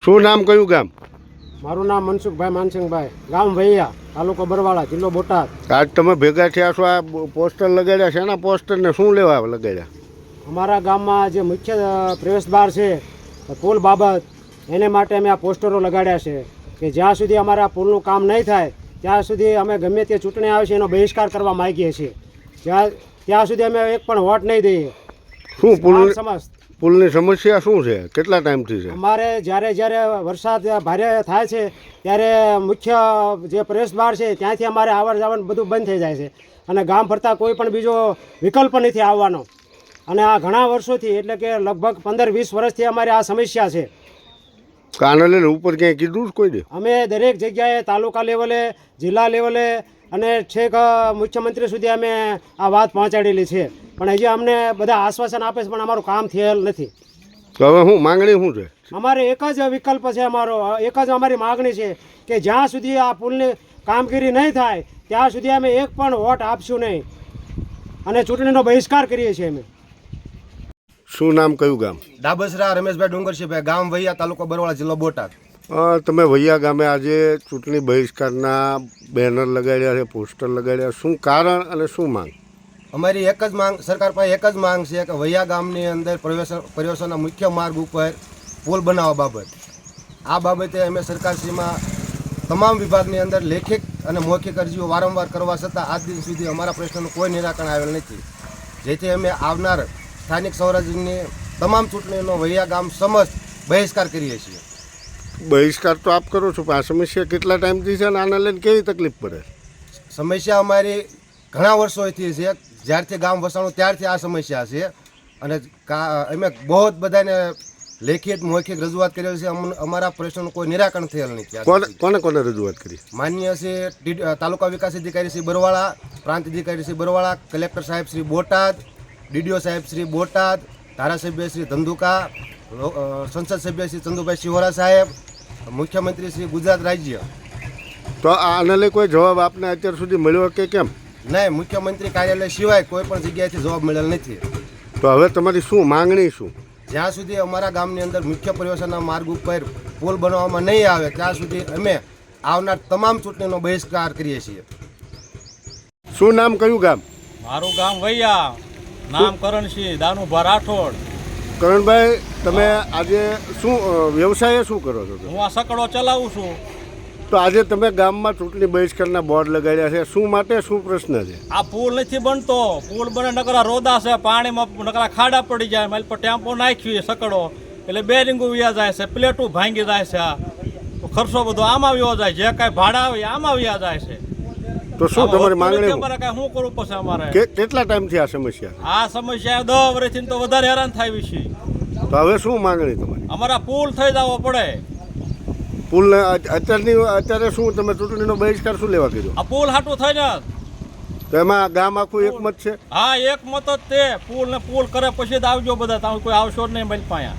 શું નામ કયું ગામ? મારું નામ મનસુખભાઈ માનસિંહભાઈ, ગામ વૈયા, તાલુકો બરવાળા, જિલ્લો બોટાદ. આજ તમે ભેગા થયા છો, આ પોસ્ટર લગાડ્યા છે, એના પોસ્ટરને શું લેવા લગાડ્યા? અમારા ગામમાં જે મુખ્ય પ્રવેશદ્વાર છે પુલ બાબત, એને માટે અમે આ પોસ્ટરો લગાડ્યા છે કે જ્યાં સુધી અમારા પુલનું કામ નહીં થાય ત્યાં સુધી અમે ગમે તે ચૂંટણી આવે છે એનો બહિષ્કાર કરવા માગીએ છીએ. ત્યાં સુધી અમે એક પણ વોટ નહીં દઈએ. શું પુલની સમસ્યા શું છે? કેટલા ટાઈમથી છે? અમારે જ્યારે વરસાદ ભારે થાય છે ત્યારે મુખ્ય જે પ્રવેશદ્વાર છે ત્યાંથી અમારે આવર જાવર બધું બંધ થઈ જાય છે અને ગામ ફરતા કોઈ પણ બીજો વિકલ્પ નથી આવવાનો. અને આ ઘણા વર્ષોથી, એટલે કે લગભગ 15-20 વર્ષથી અમારી આ સમસ્યા છે. કાનલે ઉપર ક્યાંય કીધું કોઈ દે? અમે દરેક જગ્યાએ તાલુકા લેવલે, જિલ્લા લેવલે અને છેક મુખ્યમંત્રી સુધી અમે આ વાત પહોંચાડેલી છે, પણ હજી અમને બધા આશ્વાસન આપે છે પણ અમારું કામ થયેલ નથી. તો હવે શું માંગણી શું છે? અમારે એક જ વિકલ્પ છે, એક જ અમારી માગણી છે કે જ્યાં સુધી આ પુલની કામગીરી નહીં થાય ત્યાં સુધી અમે એક પણ વોટ આપશું નહીં અને ચૂંટણીનો બહિષ્કાર કરીએ છીએ અમે. શું નામ કયું ગામ? ડાબસરા રમેશભાઈ ડુંગરશીભાઈ, ગામ વૈયા, તાલુકો બરવાળા, જિલ્લો બોટાદ. તમે વૈયા ગામે આજે ચૂંટણી બહિષ્કારના બેનર લગાડ્યા છે, પોસ્ટર લગાડ્યા, શું કારણ અને શું માંગ? અમારી એક જ માંગ, સરકાર પાસે એક જ માંગ છે કે વૈયા ગામની અંદર પ્રવેશોના મુખ્ય માર્ગ ઉપર પુલ બનાવવા બાબત, આ બાબતે અમે સરકારશ્રીમાં તમામ વિભાગની અંદર લેખિત અને મૌખિક અરજીઓ વારંવાર કરવા છતાં આજ દિન સુધી અમારા પ્રશ્નનું કોઈ નિરાકરણ આવેલ નથી. જેથી અમે આવનાર સ્થાનિક સ્વરાજ્યની તમામ ચૂંટણીનો વૈયા ગામ સમસ્ત બહિષ્કાર કરીએ છીએ. બહિષ્કાર તો આપ કરો છો, પણ આ સમસ્યા કેટલા ટાઈમથી છે અને આના લઈને કેવી તકલીફ પડે? સમસ્યા અમારી ઘણા વર્ષોથી છે, જ્યારથી ગામ વસાણું ત્યારથી આ સમસ્યા છે અને અમે બહુ બધાને લેખિત મૌખિક રજૂઆત કરેલ છે. અમારા પ્રશ્નનું કોઈ નિરાકરણ થયેલ નથી. કોને રજૂઆત કરી? માન્ય છે તાલુકા વિકાસ અધિકારી શ્રી બરવાળા, પ્રાંત અધિકારી શ્રી બરવાળા, કલેક્ટર સાહેબ શ્રી બોટાદ, ડીડીઓ સાહેબ શ્રી બોટાદ, ધારાસભ્ય શ્રી ધંધુકા, સંસદ સભ્ય શ્રી ચંદુભાઈ શિહોરા સાહેબ, મુખ્યમંત્રી શ્રી ગુજરાત રાજ્ય. તો આને લઈ કોઈ જવાબ આપને અત્યાર સુધી મળ્યો કે કેમ? નહીં, મુખ્યમંત્રી કાર્યાલય સિવાય કોઈ પણ જગ્યાએથી જવાબ મળેલ નથી. તો હવે તમારી શું માંગણી શું? જ્યાં સુધી અમારા ગામની અંદર મુખ્ય પ્રવેશના માર્ગ ઉપર પુલ બનાવવામાં નહીં આવે ત્યાં સુધી અમે આવનાર તમામ ચૂંટણીનો બહિષ્કાર કરીએ છીએ. શું નામ કયું ગામ? મારું ગામ વૈયા, નામ કરણસિંહ દાનુભા રાઠોડ. કરણભાઈ, તમે આજે શું વ્યવસાય શું કરો છો? હું આ સકડો ચલાવું છું. તો આજે તમે ગામમાં ચૂંટણી બહિષ્કારના બોર્ડ લગાડ્યા છે, શું માટે, શું પ્રશ્ન છે? આ પુલ નથી બનતો, પુલ બને નકરા રોદા છે, પાણીમાં નકરા ખાડા પડી જાય, મારી પર ટેમ્પો નાખ્યું સકડો એટલે બેરિંગો વ્યા જાય છે, પ્લેટું ભાંગી જાય છે, આ ખર્ચો બધો આમાં વ્યો જાય, જે કાંઈ ભાડા આવે આમાં વ્યા જાય છે. તો શું તમારી માંગણી? અમારે કાંઈ શું કરવું પડશે? અમારે કેટલા ટાઈમથી આ સમસ્યા? આ સમસ્યા 10 વર્ષથી તો વધારે હેરાન થાય છે. તો હવે શું માંગણી તમારી? અમારા પુલ થઈ જવો પડે. પુલ અત્યારે શું તમે ચૂંટણીનો બહિષ્કાર શું લેવા કીધો? આ પુલ હાટું થઈને તો એમાં ગામ આખું એકમત છે? હા, એકમત જ તે. પુલ કરે પછી જ આવજો બધા, તમે કોઈ આવશો જ નહીં મારી પાસે.